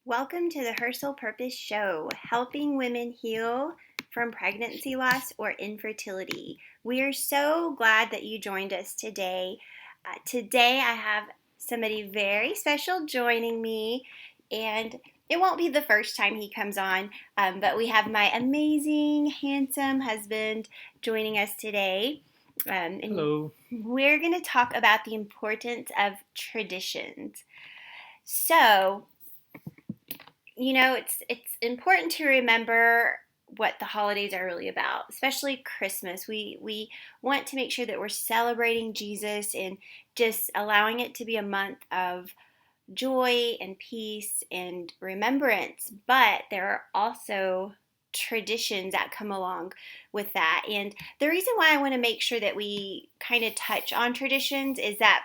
Welcome to the Her Soul Purpose Show, helping women heal from pregnancy loss or infertility. We are so glad that you joined us today. Today I have somebody very special joining me, and it won't be the first time he comes on, but we have my amazing, handsome husband joining us today. And Hello. we're going to talk about the importance of traditions. So, it's important to remember what the holidays are really about, especially Christmas. We want to make sure that we're celebrating Jesus and just allowing it to be a month of joy and peace and remembrance. But there are also traditions that come along with that. And the reason why I want to make sure that we kind of touch on traditions is that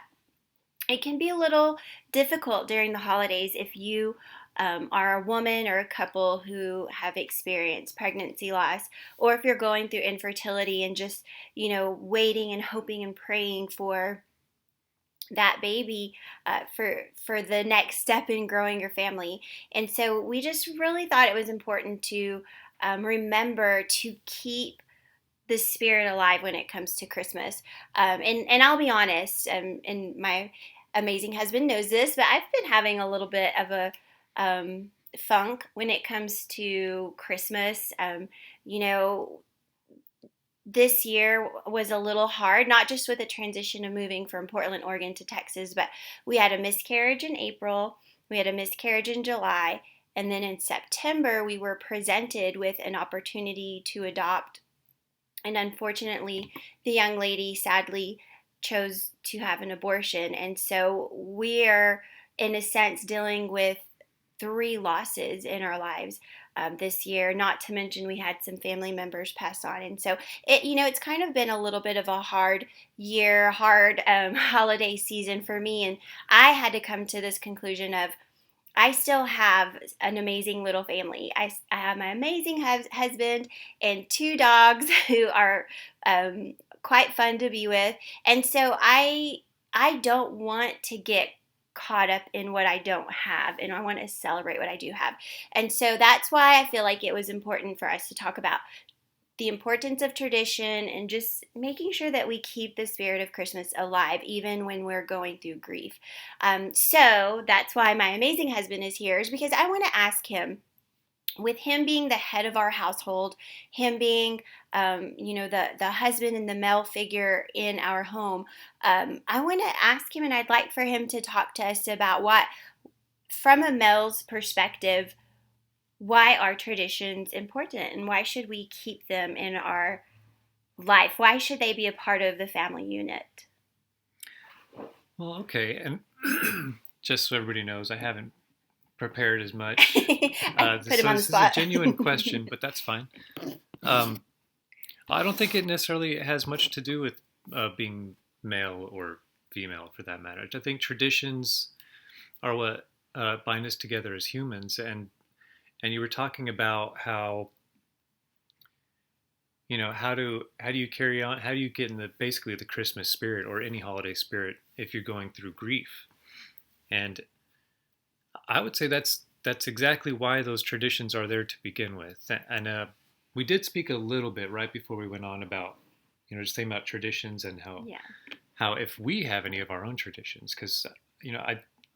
it can be a little difficult during the holidays if you are a woman or a couple who have experienced pregnancy loss, or if you're going through infertility and just, waiting and hoping and praying for that baby for the next step in growing your family. And so we just really thought it was important to remember to keep the spirit alive when it comes to Christmas. And I'll be honest, and my amazing husband knows this, but I've been having a little bit of a funk when it comes to Christmas. You know, this year was a little hard, not just with the transition of moving from Portland, Oregon to Texas, but we had a miscarriage in April, we had a miscarriage in July, and then in September we were presented with an opportunity to adopt. And unfortunately, the young lady sadly chose to have an abortion. And so we're, in a sense, dealing with three losses in our lives this year, not to mention we had some family members pass on. And so it's kind of been a little bit of a hard year, hard holiday season for me. And I had to come to this conclusion of I still have an amazing little family. I have my amazing husband and two dogs who are quite fun to be with. And so I don't want to get caught up in what I don't have, and I want to celebrate what I do have. And so that's why I feel like it was important for us to talk about the importance of tradition and just making sure that we keep the spirit of Christmas alive even when we're going through grief. So that's why my amazing husband is here, is because I want to ask him, with him being the head of our household, him being, the husband and the male figure in our home, I want to ask him, and I'd like for him to talk to us about what, from a male's perspective, why are traditions important and why should we keep them in our life? Why should they be a part of the family unit? Well, okay. And just so everybody knows, I haven't prepared as much. I put him So on the this is a spot. genuine question, but that's fine. Um, I don't think it necessarily has much to do with being male or female, for that matter. I think traditions are what bind us together as humans. And you were talking about how, how do you carry on? How do you get in the basically the Christmas spirit or any holiday spirit if you're going through grief? And I would say that's exactly why those traditions are there to begin with. And we did speak a little bit right before we went on about, just thinking about traditions and how Yeah. how if we have any of our own traditions, because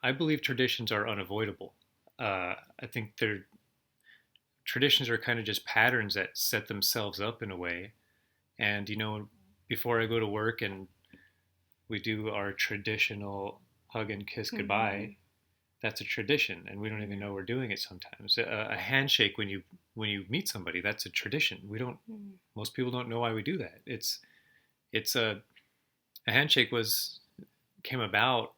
I believe traditions are unavoidable. I think traditions are kind of just patterns that set themselves up in a way. And before I go to work and we do our traditional hug and kiss Mm-hmm. goodbye, that's a tradition, and we don't even know we're doing it sometimes. A handshake when you meet somebody, that's a tradition. We don't. Most people don't know why we do that. It's a handshake came about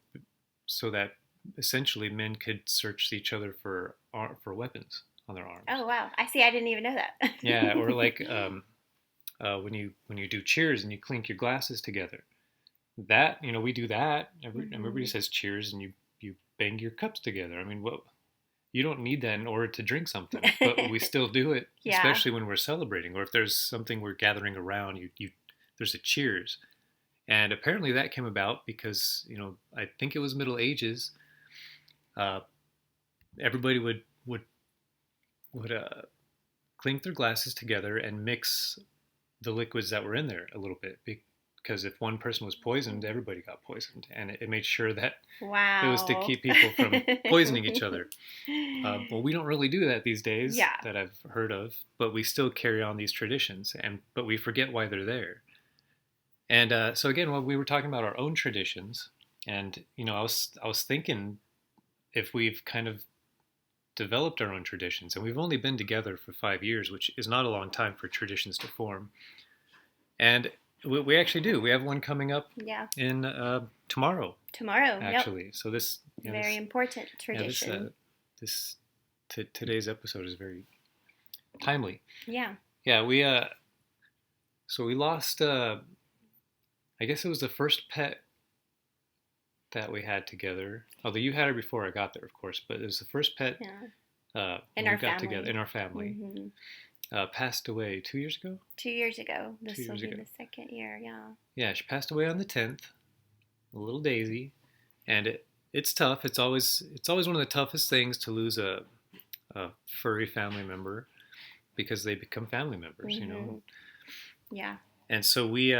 so that essentially men could search each other for weapons on their arms. Oh, wow. I see. I didn't even know that. Yeah, or like when you do cheers and you clink your glasses together. That we do that. Everybody Mm-hmm. says cheers, and you bang your cups together. I mean, what you don't need that in order to drink something, but we still do it, Yeah. especially when we're celebrating or if there's something we're gathering around. You there's a cheers, and apparently that came about because I think it was Middle Ages. Uh, Everybody would would clink their glasses together and mix the liquids that were in there a little bit, because if one person was poisoned, everybody got poisoned, and it made sure that it was to Wow. keep people from poisoning each other. Well, we don't really do that these days Yeah. that I've heard of, but we still carry on these traditions, but we forget why they're there. And so again, when we were talking about our own traditions, and I was thinking if we've kind of developed our own traditions, and we've only been together for 5 years, which is not a long time for traditions to form. And we actually do. We have one coming up Yeah. in tomorrow, Tomorrow. Yep. actually. So this, Very important yeah, tradition. this today's episode is very timely. Yeah. Yeah, so we lost. I guess it was the first pet that we had together. Although you had her before I got there, of course, but it was the first pet Yeah. when In our we got family. together in our family. Hmm. Passed away 2 years ago. 2 years ago. This 2 will years be ago. the second year. Yeah. Yeah, she passed away on the 10th. A little Daisy, and it's tough. It's always one of the toughest things to lose a furry family member, because they become family members, Yeah. And so we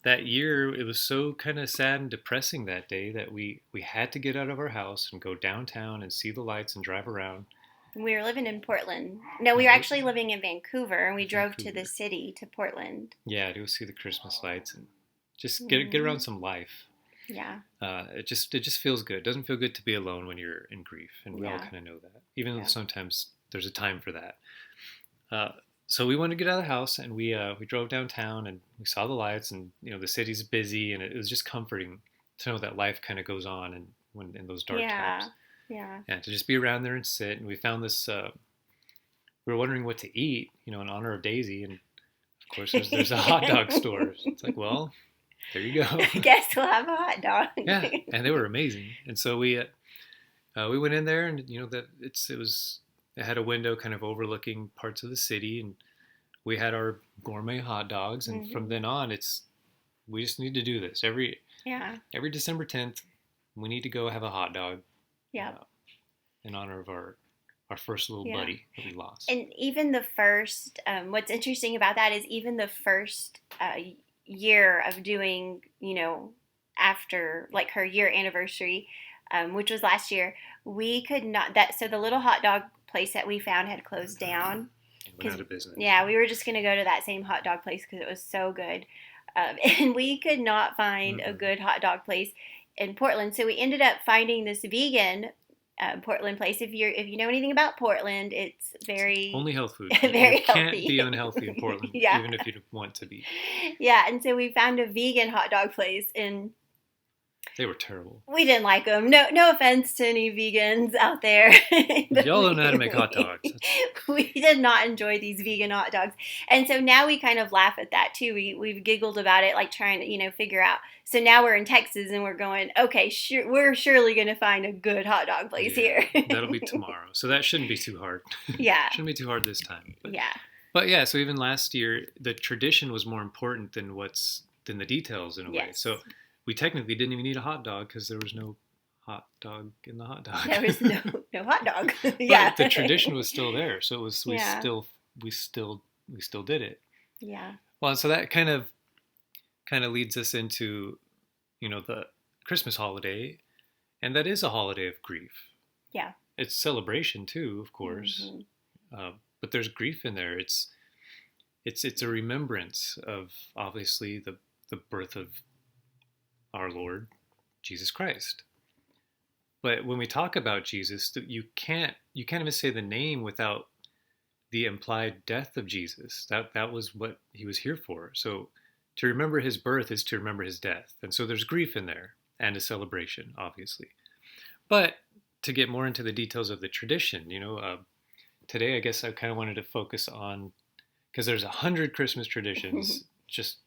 that year, it was so kind of sad and depressing that day that we had to get out of our house and go downtown and see the lights and drive around. We were living in Portland. No, we were actually living in Vancouver, and we drove to the city, to Portland. Yeah, to go see the Christmas lights and just get around some life. Yeah. It just feels good. It doesn't feel good to be alone when you're in grief, and we all kind of know that. Even though sometimes there's a time for that. So we wanted to get out of the house, and we drove downtown, and we saw the lights, and the city's busy, and it was just comforting to know that life kind of goes on, and when in those dark times. Yeah. And to just be around there and sit. And we found this. We were wondering what to eat, in honor of Daisy, and of course there's a hot dog store. It's like, well, there you go. I guess we'll have a hot dog. Yeah, and they were amazing. And so we went in there, and it had a window kind of overlooking parts of the city, and we had our gourmet hot dogs. And from then on, we just need to do this every December 10th. We need to go have a hot dog. Yeah. In honor of our first little buddy that we lost. And even the first, what's interesting about that is even the first year of doing, after like her year anniversary, which was last year, we could not, so the little hot dog place that we found had closed down. It went out of business. Yeah, we were just going to go to that same hot dog place because it was so good. And we could not find a good hot dog place in Portland. So we ended up finding this vegan Portland place. If you know anything about Portland, it's very only health food. Very you can't healthy. be unhealthy in Portland, even if you want to be. Yeah, and so we found a vegan hot dog place, and they were terrible. We didn't like them. No offense to any vegans out there. Y'all don't know how to make hot dogs. We did not enjoy these vegan hot dogs. And so now we kind of laugh at that too. We've giggled about it, like trying to, figure out. So now we're in Texas and we're going, okay, we're surely going to find a good hot dog place here. That'll be tomorrow. So that shouldn't be too hard. Yeah. Shouldn't be too hard this time. Yeah. But yeah, so even last year, the tradition was more important than the details in a way. So we technically didn't even need a hot dog because there was no hot dog in the hot dog. There was no hot dog. Yeah. But the tradition was still there, so it was we still did it. Yeah. Well, so that kind of leads us into the Christmas holiday, and that is a holiday of grief. Yeah. It's celebration too, of course, but there's grief in there. It's a remembrance of obviously the birth of our Lord Jesus Christ. But when we talk about Jesus, you can't even say the name without the implied death of Jesus. That was what he was here for. So to remember his birth is to remember his death. And so there's grief in there and a celebration, obviously. But to get more into the details of the tradition, today I guess I kind of wanted to focus on, because there's 100 Christmas traditions, just,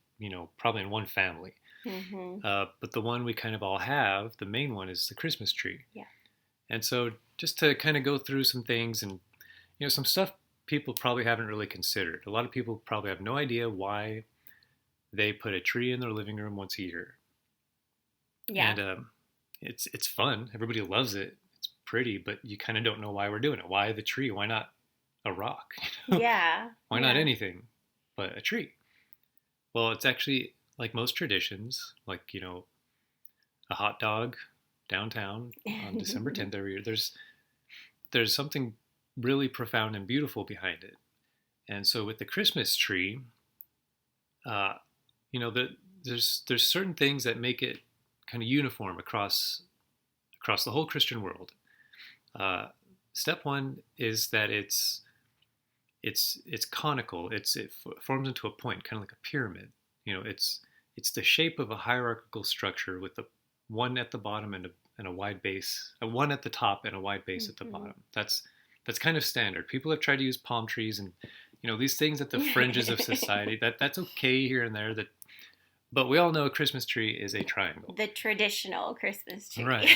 probably in one family. Mm-hmm. But the one we kind of all have, the main one, is the Christmas tree. Yeah. And so just to kind of go through some things and, some stuff people probably haven't really considered. A lot of people probably have no idea why they put a tree in their living room once a year. Yeah. And it's fun. Everybody loves it. It's pretty, but you kind of don't know why we're doing it. Why the tree? Why not a rock. Yeah. Why not Yeah. anything but a tree? Well, it's actually like most traditions, like, a hot dog downtown on December 10th every year. There's something really profound and beautiful behind it. And so with the Christmas tree, uh, you know, the, there's certain things that make it kind of uniform across the whole Christian world. Uh, Step one is that it's conical. It forms into a point, kind of like a pyramid. It's the shape of a hierarchical structure with a one at the bottom and a wide base, a one at the top and a wide base at the Mhm. bottom. That's kind of standard. People have tried to use palm trees and these things at the fringes of society. That's okay here and there. But we all know a Christmas tree is a triangle. The traditional Christmas tree. Right.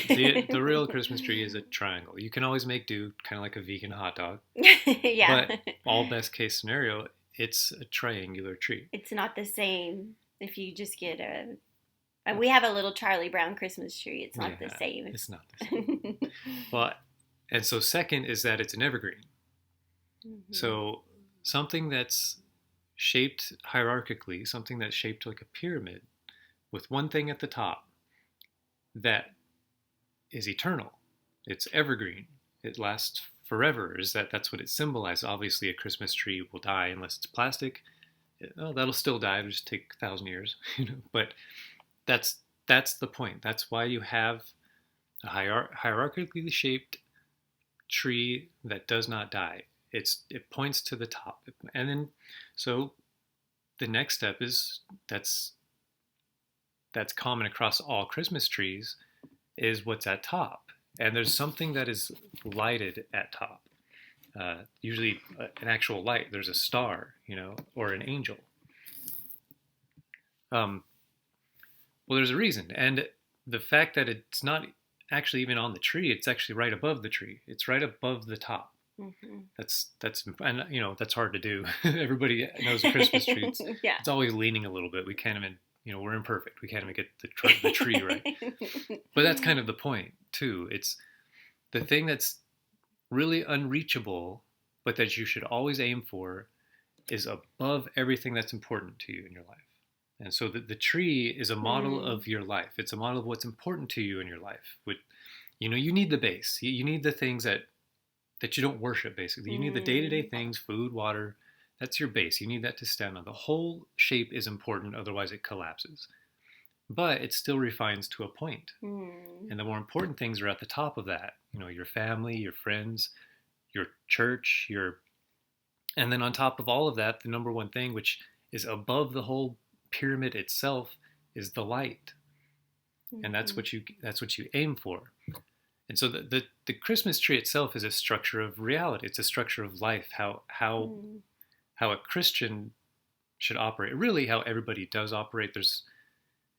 The real Christmas tree is a triangle. You can always make do, kind of like a vegan hot dog. Yeah. But all best case scenario, it's a triangular tree. It's not the same if you just get a. We have a little Charlie Brown Christmas tree. It's not the Yeah, same. it's not the same. Well, and so second is that it's an evergreen. Mhm. So something that's shaped hierarchically, something that's shaped like a pyramid with one thing at the top that is eternal. It's evergreen. It lasts forever. That's what it symbolizes? Obviously, a Christmas tree will die unless it's plastic. That'll still die. It'll just take 1,000 years, But that's that's the point. That's why you have a hierarchically shaped tree that does not die. It points to the top, and then so the next step is that's common across all Christmas trees is what's at top. And there's something that is lighted at top. Usually an actual light. There's a star, or an angel. Um, well, there's a reason, and the fact that it's not actually even on the tree, it's actually right above the tree. It's right above the top. Mhm. That's and that's hard to do. Everybody knows a Christmas tree. Yeah. It's always leaning a little bit. We can't even we're imperfect. We can't even get the tree right. But that's kind of the point too. It's the thing that's really unreachable, but that you should always aim for, is above everything that's important to you in your life. And so the tree is a model Hmm. of your life. It's a model of what's important to you in your life. You need the base. You need the things that you don't worship, basically. You need the day-to-day Mm. things, food, water. That's your base. You need that to stand on. The whole shape is important, otherwise it collapses. But it still refines to a point. Mm. And the more important things are at the top of that. Your family, your friends, your church, and then on top of all of that, the number one thing, which is above the whole pyramid itself, is the light. And Mhm. that's what you aim for. And so the Christmas tree itself is a structure of reality. It's a structure of life, Mm. how a Christian should operate. Really, how everybody does operate.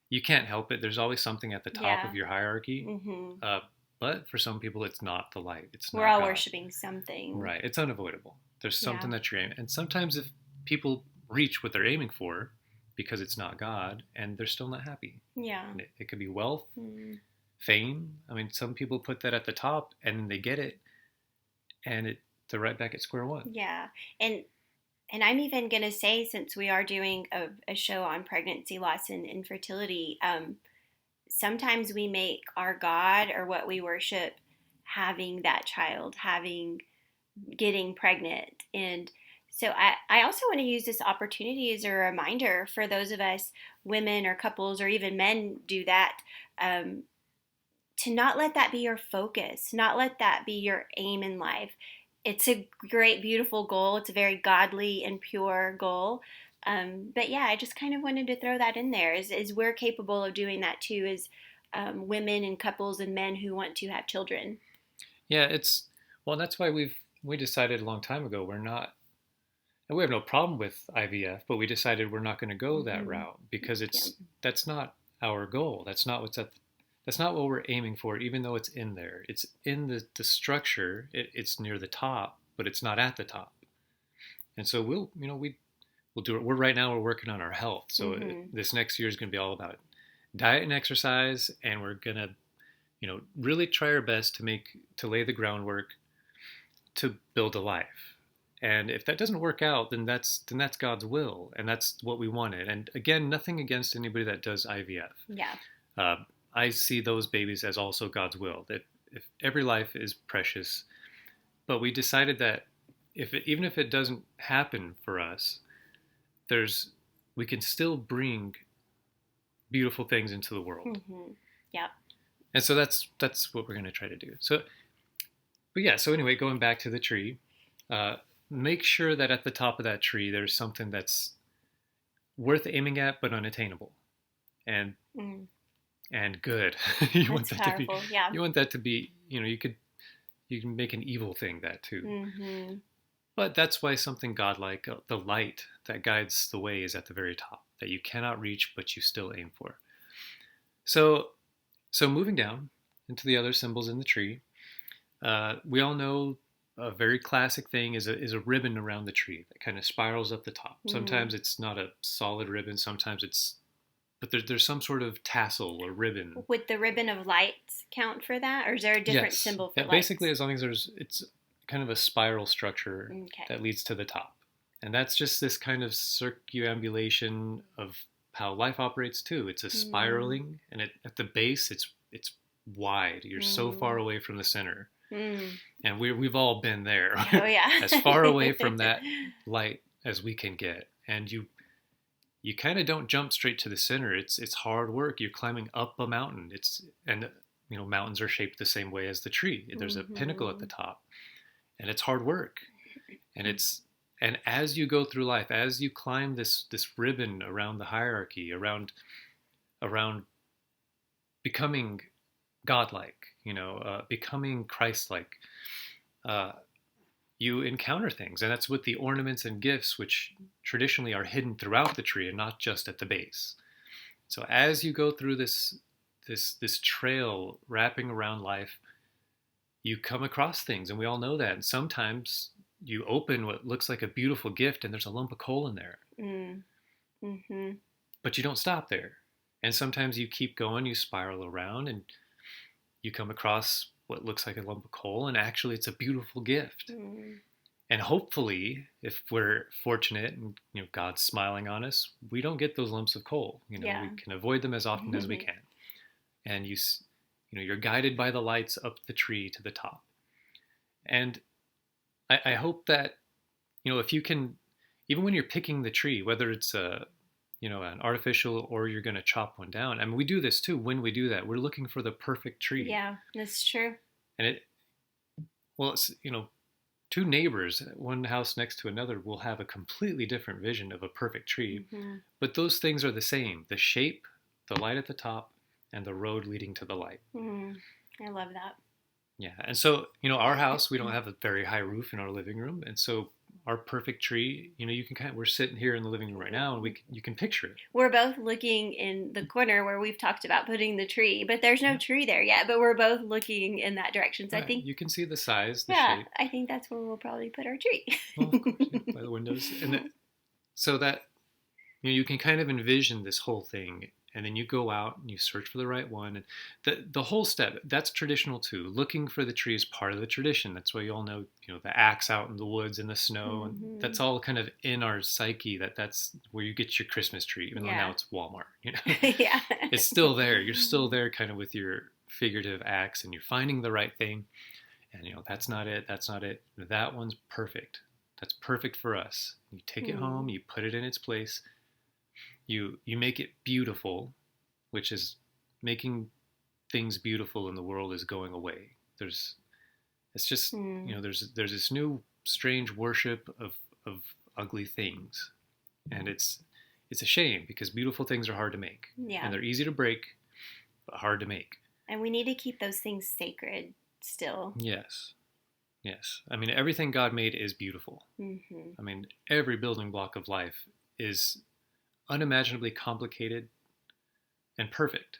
You can't help it. There's always something at the top Yeah. of your hierarchy. Hmm. But for some people, it's not the light. It's We're not all God. worshiping something. Right. It's unavoidable. There's Yeah. something that you're aiming. And sometimes if people reach what they're aiming for because it's not God, and they're still not happy. Yeah. And it could be wealth, Mm. fame. I mean, some people put that at the top and then they get it, and they're right back at square one. Yeah. And I'm even gonna say, since we are doing a show on pregnancy loss and infertility, sometimes we make our God or what we worship having that child, having getting pregnant. And so I also want to use this opportunity as a reminder for those of us, women or couples or even men do that, um, to not let that be your focus, not let that be your aim in life. It's a great, beautiful goal. It's a very godly and pure goal. But yeah, I just kind of wanted to throw that in there. Is we're capable of doing that too, as women and couples and men who want to have children. Yeah, well, that's why we decided a long time ago and we have no problem with IVF, but we decided we're not going to go that Mm-hmm. route because Yeah. that's not our goal. That's not what we're aiming for, even though it's in there. It's in the structure. It's near the top, but it's not at the top. And so we'll do it. We're working on our health. So Mm-hmm. this next year is going to be all about diet and exercise, and we're going to really try our best to lay the groundwork to build a life. And if that doesn't work out, then that's God's will, and that's what we wanted. And again, nothing against anybody that does IVF. Yeah. Uh, I see those babies as also God's will. That if every life is precious, but we decided that even if it doesn't happen for us, there's we can still bring beautiful things into the world. Yeah. And so that's what we're going to try to do. So, but yeah. So anyway, going back to the tree, uh, make sure that at the top of that tree there's something that's worth aiming at but unattainable, and Mm. and good. you want That's that to be. powerful. Yeah. You want that to be. You can make an evil thing that too. Mm-hmm. But that's why something godlike, the light that guides the way, is at the very top, that you cannot reach, but you still aim for. So, so moving down into the other symbols in the tree, we all know a very classic thing is a ribbon around the tree that kind of spirals up the top. Mm. Sometimes it's not a solid ribbon. Sometimes but there's some sort of tassel or ribbon. Would the ribbon of lights count for that, or is there a different Yes. symbol for Yeah, lights? basically, as long as it's kind of a spiral structure Okay. that leads to the top. And that's just this kind of circumambulation of how life operates too. It's a spiraling, and at the base, it's wide. You're so far away from the center, and we've all been there. Oh yeah. As far away from that light as we can get, and you kind of don't jump straight to the center. It's hard work. You're climbing up a mountain. And mountains are shaped the same way as the tree. There's a pinnacle at the top, and it's hard work. And as you go through life, as you climb this ribbon around the hierarchy, around becoming godlike, becoming Christ-like, you encounter things, and that's with the ornaments and gifts, which traditionally are hidden throughout the tree and not just at the base. So as you go through this trail wrapping around life, you come across things, and we all know that. And sometimes you open what looks like a beautiful gift, and there's a lump of coal in there. Mm-hmm. But you don't stop there. And sometimes you keep going, you spiral around, and you come across what looks like a lump of coal, and actually it's a beautiful gift. And hopefully, if we're fortunate and God's smiling on us, we don't get those lumps of coal. We can avoid them as often as we can. And you're guided by the lights up the tree to the top. And I hope that if you can, even when you're picking the tree, whether it's an artificial or you're going to chop one down. I mean, we do this too. When we do that, we're looking for the perfect tree. Yeah, that's true. And it's two neighbors, one house next to another, will have a completely different vision of a perfect tree. But those things are the same: the shape, the light at the top, and the road leading to the light. I love that. Yeah. And so, our house, we don't have a very high roof in our living room. And so our perfect tree, you can we're sitting here in the living room right now, and you can picture it. We're both looking in the corner where we've talked about putting the tree, but there's no tree there yet, but we're both looking in that direction. So Right. I think you can see the size, the shape. I think that's where we'll probably put our tree. Well, of course, by the windows. So that, you can kind of envision this whole thing. And then you go out and you search for the right one. And the whole step, that's traditional too. Looking for the tree is part of the tradition. That's why you all know, the axe out in the woods in the snow. And that's all kind of in our psyche, that's where you get your Christmas tree, even though now it's Walmart. Yeah. It's still there. You're still there kind of with your figurative axe, and you're finding the right thing. And, that's not it. That's not it. That one's perfect. That's perfect for us. You take it home, you put it in its place. You make it beautiful, which is making things beautiful in the world is going away. There's this new strange worship of ugly things, and it's a shame because beautiful things are hard to make, and they're easy to break, but hard to make. And we need to keep those things sacred still. Yes. I mean, everything God made is beautiful. I mean, every building block of life is unimaginably complicated and perfect,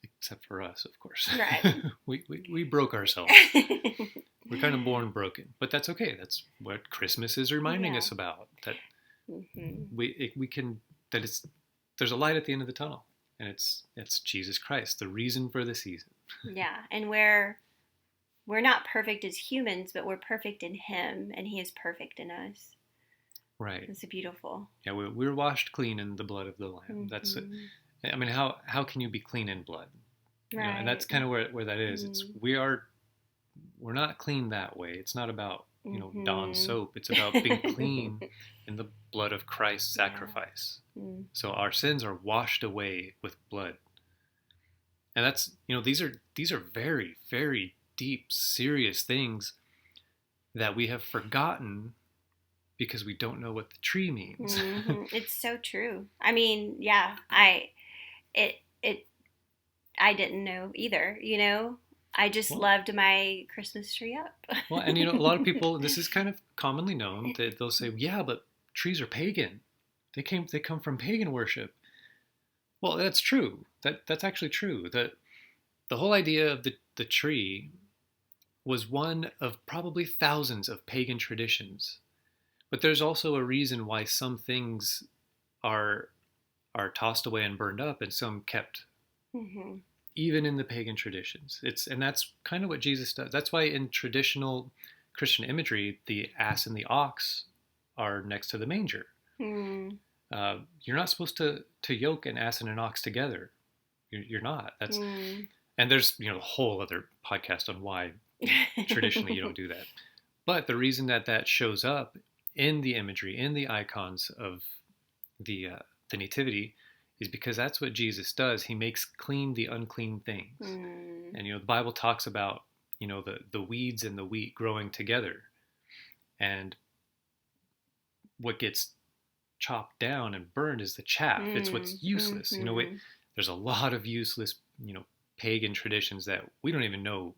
except for us, of course. Right. we broke ourselves. We're kind of born broken, but that's okay. That's what Christmas is reminding us about. That we can there's a light at the end of the tunnel, and it's Jesus Christ, the reason for the season. Yeah, and where we're not perfect as humans, but we're perfect in Him, and He is perfect in us. Right. It's beautiful. Yeah, we're washed clean in the blood of the Lamb. That's it. Mm-hmm. I mean, how can you be clean in blood? And that's Right. kind of where that is. It's Mm-hmm. we're not clean that way. It's not about Dawn Mm-hmm. soap. It's about being clean in the blood of Christ's Yeah. sacrifice. Mm. So our sins are washed away with blood, and that's these are very very deep, serious things that we have forgotten because we don't know what the tree means. Mm-hmm. It's so true. I mean, yeah, it I didn't know either. I just well, loved my Christmas tree up. well, and a lot of people. This is kind of commonly known that they'll say, "Yeah, but trees are pagan. They come from pagan worship." Well, that's true. That's actually true. The whole idea of the tree was one of probably thousands of pagan traditions. But there's also a reason why some things are are tossed away and burned up, and some kept, Hmm. even in the pagan traditions. And that's kind of what Jesus does. That's why in traditional Christian imagery, the ass and the ox are next to the manger. Mm. You're not supposed to yoke an ass and an ox together. You're not. That's Mm. And there's a whole other podcast on why traditionally you don't do that. But the reason that shows up in the imagery, in the icons of the nativity, is because that's what Jesus does. He makes clean the unclean things. Mm. And the Bible talks about the weeds and the wheat growing together, and what gets chopped down and burned is the chaff. It's Mm. what's useless. Mm-hmm. There's a lot of useless pagan traditions that we don't even know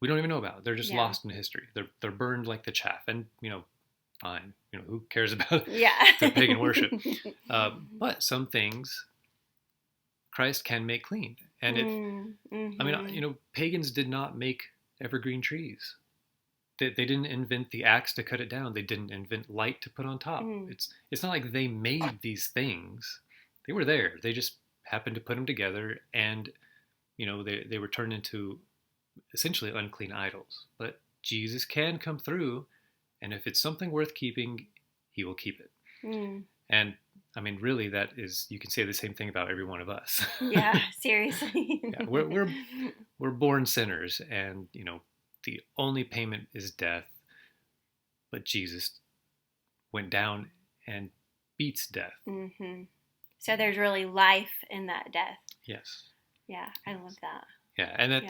about. They're just Yeah. lost in history. They're burned like the chaff, and fine. Who cares about Yeah. their pagan worship? But some things Christ can make clean, and Mm. I mean, Mm-hmm. pagans did not make evergreen trees. They didn't invent the axe to cut it down. They didn't invent light to put on top. Mm. It's not like they made these things. They were there. They just happened to put them together, and they were turned into essentially unclean idols. But Jesus can come through, and if it's something worth keeping, He will keep it. Mm. And I mean, really, you can say the same thing about every one of us. Yeah, seriously. Yeah, we're born sinners, and the only payment is death. But Jesus went down and beats death. Mm-hmm. So there's really life in that death. Yes. Yeah, I love that. Yeah, and that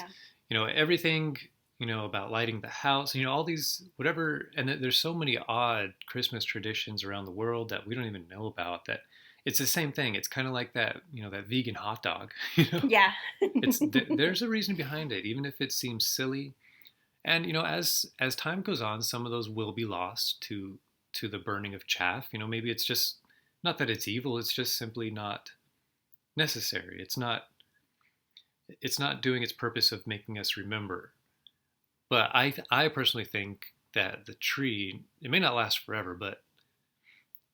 Yeah. everything about lighting the house, all these whatever, and there's so many odd Christmas traditions around the world that we don't even know about. That it's the same thing. It's kind of like that that vegan hot dog. Yeah. There's a reason behind it, even if it seems silly. And as time goes on, some of those will be lost to the burning of chaff. Maybe it's just not that it's evil. It's just simply not necessary. It's not doing its purpose of making us remember. But I personally think that the tree, it may not last forever, but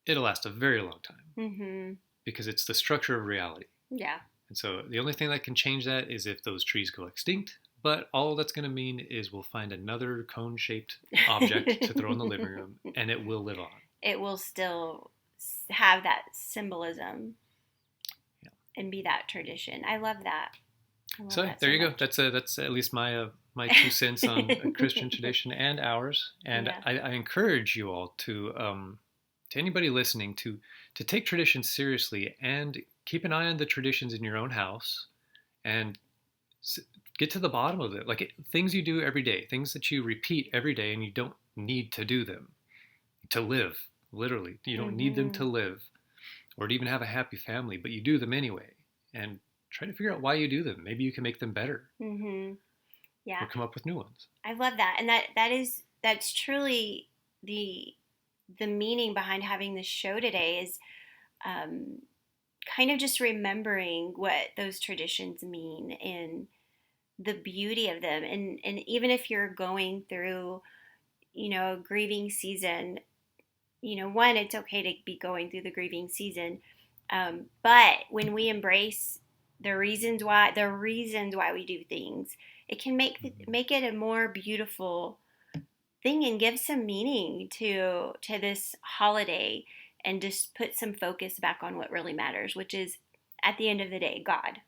it'll last a very long time Mm-hmm. because it's the structure of reality. Yeah. And so the only thing that can change that is if those trees go extinct. But all that's going to mean is we'll find another cone-shaped object to throw in the living room, and it will live on. It will still have that symbolism, Yeah. and be that tradition. I love that. So That there so you go. much. That's at least my 2 cents on a Christian tradition and ours. And Yeah. I encourage you all to anybody listening to take traditions seriously and keep an eye on the traditions in your own house and get to the bottom of it. Like things you do every day, things that you repeat every day, and you don't need to do them to live. Literally, you don't need them to Mm-hmm. live or to even have a happy family, but you do them anyway. And try to figure out why you do them. Maybe you can make them better Mm-hmm. Yeah. or come up with new ones. I love that. And that's truly the meaning behind having this show today is um, kind of just remembering what those traditions mean and the beauty of them. And even if you're going through, a grieving season, one, it's okay to be going through the grieving season. But when we embrace the reasons why we do things. It can make it a more beautiful thing and give some meaning to this holiday, and just put some focus back on what really matters, which is at the end of the day God.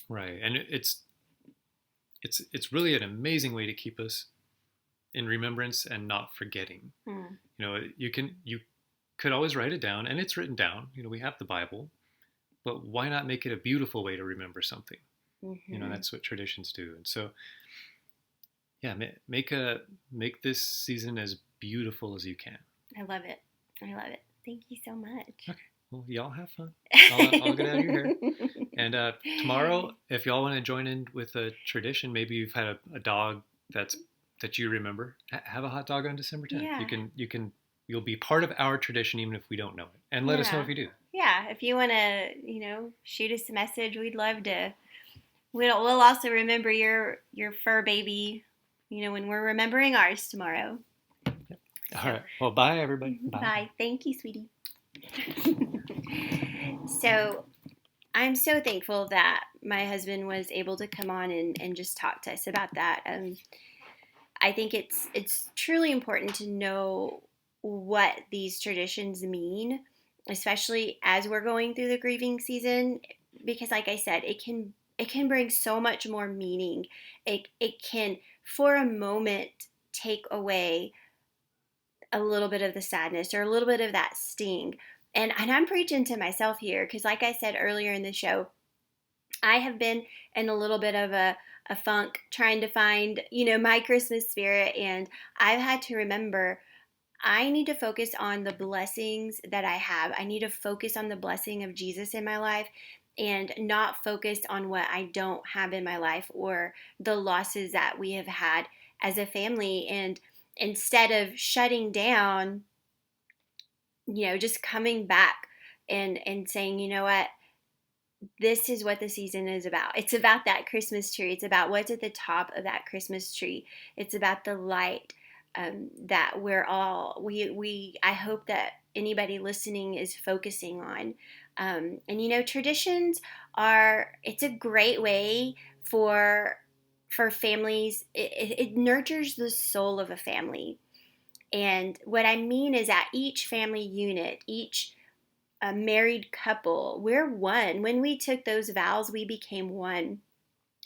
Right. And it's really an amazing way to keep us in remembrance and not forgetting. Hmm. You could always write it down, and it's written down. We have the Bible, but why not make it a beautiful way to remember something? Mm-hmm. That's what traditions do. And so, yeah, make this season as beautiful as you can. I love it. I love it. Thank you so much. Okay. Well, y'all have fun. I'll get out of your hair. And tomorrow, if y'all want to join in with a tradition, maybe you've had a dog that you remember. Have a hot dog on December 10th. Yeah. You'll be part of our tradition even if we don't know it. And let us know Yeah. if you do. Yeah. If you want to, shoot us a message, we'd love to. We'll also remember your fur baby, when we're remembering ours tomorrow. Yep. All right. Well, bye everybody. Bye. Bye. Thank you, sweetie. So I'm so thankful that my husband was able to come on and just talk to us about that. I think it's truly important to know what these traditions mean, especially as we're going through the grieving season, because like I said, it can bring so much more meaning. It can, for a moment, take away a little bit of the sadness or a little bit of that sting. And I'm preaching to myself here because, like I said earlier in the show, I have been in a little bit of a funk trying to find, my Christmas spirit. And I've had to remember I need to focus on the blessings that I have. I need to focus on the blessing of Jesus in my life and not focus on what I don't have in my life or the losses that we have had as a family. And instead of shutting down, just coming back and saying, you know what, this is what the season is about. It's about that Christmas tree. It's about what's at the top of that Christmas tree. It's about the light that I hope that anybody listening is focusing on. And traditions it's a great way for families. It nurtures the soul of a family. And what I mean is that each family unit, each a married couple, we're one. When we took those vows, we became one.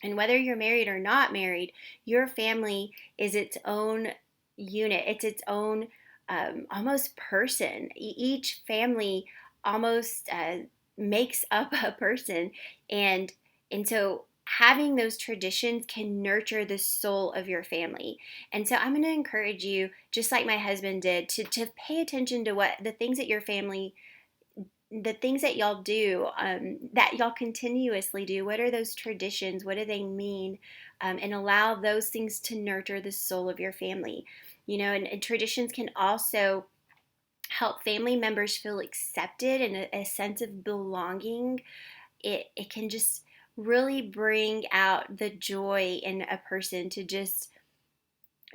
And whether you're married or not married, your family is its own unit. It's its own almost person. Each family almost makes up a person, and so having those traditions can nurture the soul of your family. And so I'm going to encourage you, just like my husband did, to pay attention to what the things that y'all do, that y'all continuously do. What are those traditions? What do they mean? And allow those things to nurture the soul of your family. And traditions can also help family members feel accepted and a sense of belonging. It can just really bring out the joy in a person to just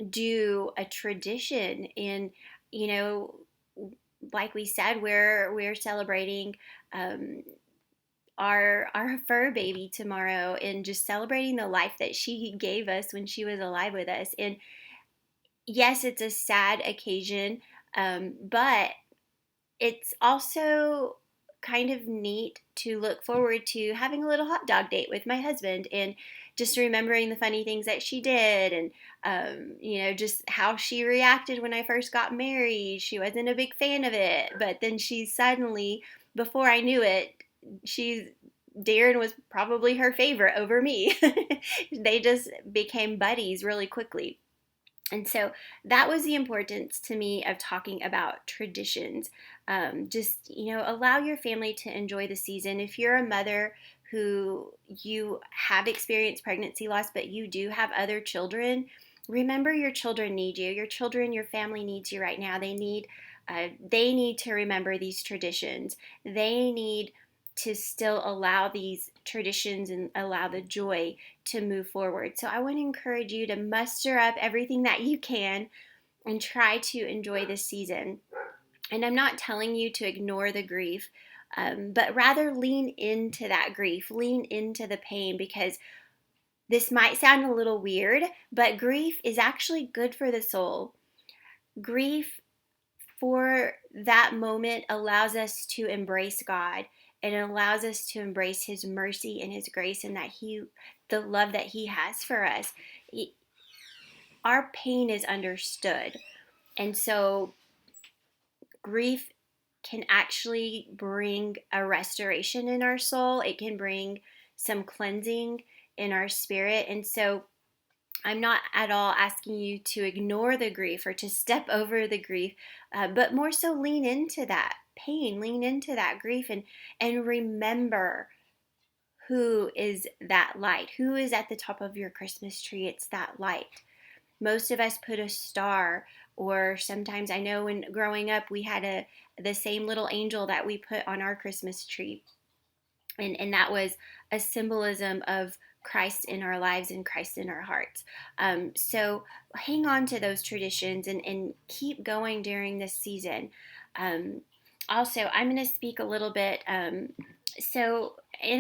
do a tradition. And you know like we said, we're celebrating um, our fur baby tomorrow, and just celebrating the life that she gave us when she was alive with us. And yes, it's a sad occasion, but it's also kind of neat to look forward to having a little hot dog date with my husband, and just remembering the funny things that she did, and just how she reacted when I first got married. She wasn't a big fan of it, but then she suddenly, before I knew it, Darren was probably her favorite over me. They just became buddies really quickly. And so that was the importance to me of talking about traditions. Just, allow your family to enjoy the season. If you're a mother who you have experienced pregnancy loss, but you do have other children, remember your children need you. Your family needs you right now. They need to remember these traditions. They need to still allow these traditions and allow the joy to move forward. So I want to encourage you to muster up everything that you can and try to enjoy this season. And I'm not telling you to ignore the grief. but rather lean into that grief, lean into the pain, because this might sound a little weird, but grief is actually good for the soul. Grief for that moment allows us to embrace God, and it allows us to embrace His mercy and His grace, and the love that He has for us. Our pain is understood. And so grief can actually bring a restoration in our soul. It can bring some cleansing in our spirit. And so I'm not at all asking you to ignore the grief or to step over the grief, but more so lean into that pain, lean into that grief, and remember who is that light, who is at the top of your Christmas tree. It's that light. Most of us put a star, or sometimes, I know when growing up we had the same little angel that we put on our Christmas tree, and that was a symbolism of Christ in our lives and Christ in our hearts. So hang on to those traditions, and keep going during this season. Also, I'm going to speak a little bit. And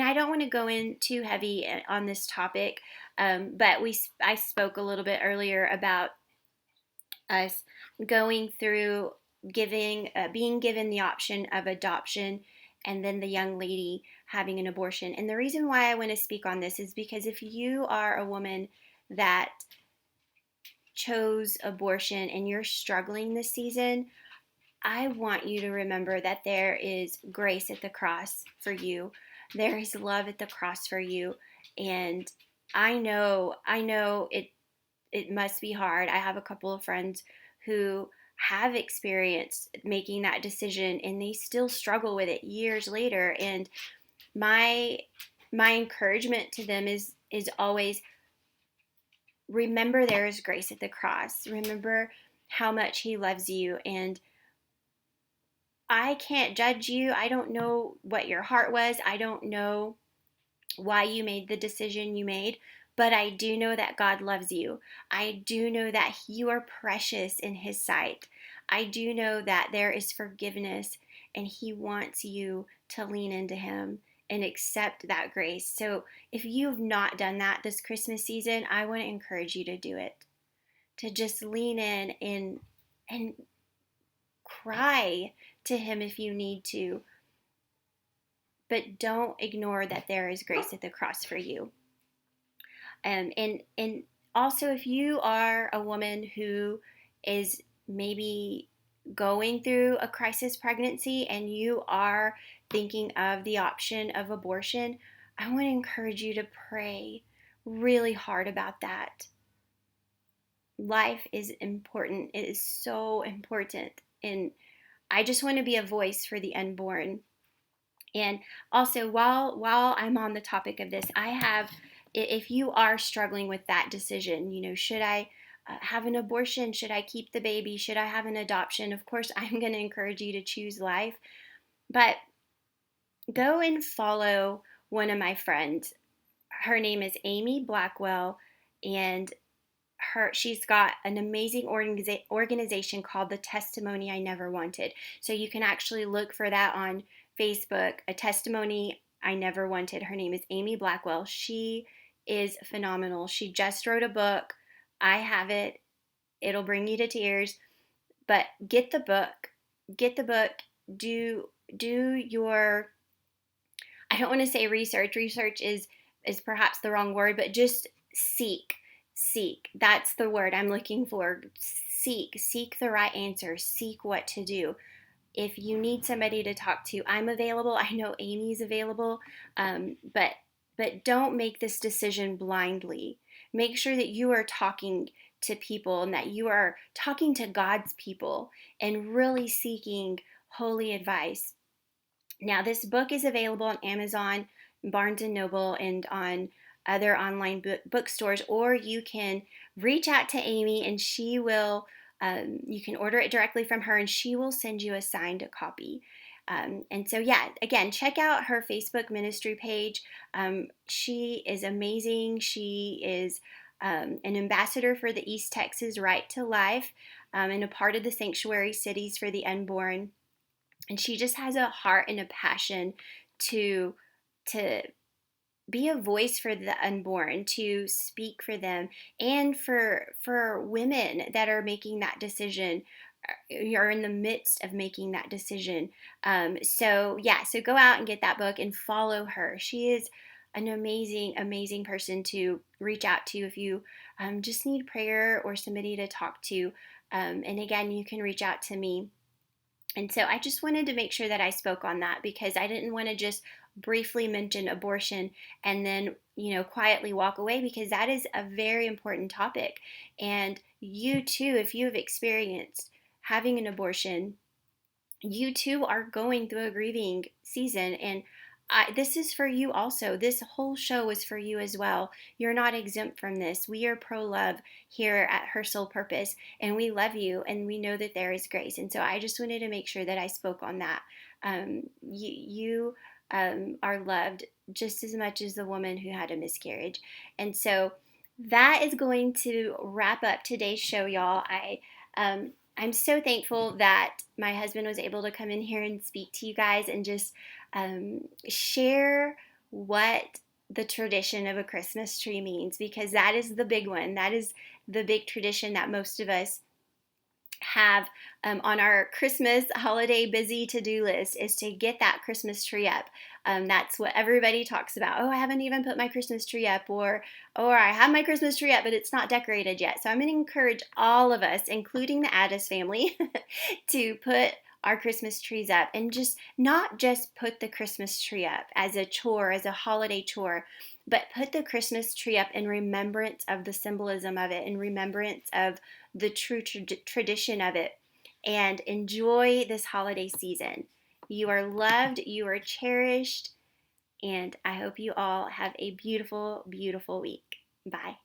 I don't want to go in too heavy on this topic, but I spoke a little bit earlier about us going through being given the option of adoption, and then the young lady having an abortion. And the reason why I want to speak on this is because if you are a woman that chose abortion and you're struggling this season, I want you to remember that there is grace at the cross for you. There is love at the cross for you. And I know it must be hard. I have a couple of friends who have experienced making that decision, and they still struggle with it years later. And my encouragement to them is always remember there is grace at the cross. Remember how much He loves you, and I can't judge you. I don't know what your heart was. I don't know why you made the decision you made, but I do know that God loves you. I do know that you are precious in His sight. I do know that there is forgiveness, and He wants you to lean into Him and accept that grace. So if you've not done that this Christmas season, I want to encourage you to do it. To just lean in and cry to Him if you need to, but don't ignore that there is grace at the cross for you. And also, if you are a woman who is maybe going through a crisis pregnancy and you are thinking of the option of abortion, I want to encourage you to pray really hard about that. Life is important. It is so important. And I just want to be a voice for the unborn. And also, while I'm on the topic of this, if you are struggling with that decision, should I have an abortion? Should I keep the baby? Should I have an adoption? Of course, I'm going to encourage you to choose life. But go and follow one of my friends. Her name is Amy Blackwell, and she's got an amazing organization called The Testimony I Never Wanted. So you can actually look for that on Facebook, A Testimony I Never Wanted. Her name is Amy Blackwell. She is phenomenal. She just wrote a book. I have it. It'll bring you to tears. But get the book. Get the book. Do your, I don't want to say research. Research is perhaps the wrong word, but just seek. Seek. That's the word I'm looking for. Seek the right answer. Seek what to do. If you need somebody to talk to, I'm available. I know Amy's available. But don't make this decision blindly. Make sure that you are talking to people and that you are talking to God's people and really seeking holy advice. Now, this book is available on Amazon, Barnes & Noble, and on other online bookstores, or you can reach out to Amy and she will, you can order it directly from her and she will send you a signed copy. And so, yeah, again, check out her Facebook ministry page. She is amazing. She is an ambassador for the East Texas Right to Life, and a part of the Sanctuary Cities for the Unborn. And she just has a heart and a passion to to be a voice for the unborn, to speak for them, and for women that are making that decision, you're in the midst of making that decision. So yeah, so go out and get that book and follow her. She is an amazing, amazing person to reach out to if you just need prayer or somebody to talk to. And again, you can reach out to me. And so I just wanted to make sure that I spoke on that because I didn't want to just briefly mention abortion and then, quietly walk away, because that is a very important topic. And you too, if you have experienced having an abortion, you too are going through a grieving season. And this is for you also. This whole show is for you as well. You're not exempt from this. We are pro love here at Her Soul Purpose, and we love you, and we know that there is grace. And so I just wanted to make sure that I spoke on that. You are loved just as much as the woman who had a miscarriage. And so that is going to wrap up today's show, y'all. I'm so thankful that my husband was able to come in here and speak to you guys and just share what the tradition of a Christmas tree means, because that is the big one. That is the big tradition that most of us have on our Christmas holiday busy to-do list, is to get that Christmas tree up. That's what everybody talks about. Oh, I haven't even put my Christmas tree up, or I have my Christmas tree up, but it's not decorated yet. So I'm going to encourage all of us, including the Addis family, to put our Christmas trees up, and just not just put the Christmas tree up as a chore, as a holiday chore, but put the Christmas tree up in remembrance of the symbolism of it, in remembrance of the true tradition of it, and enjoy this holiday season. You are loved, you are cherished, and I hope you all have a beautiful, beautiful week. Bye.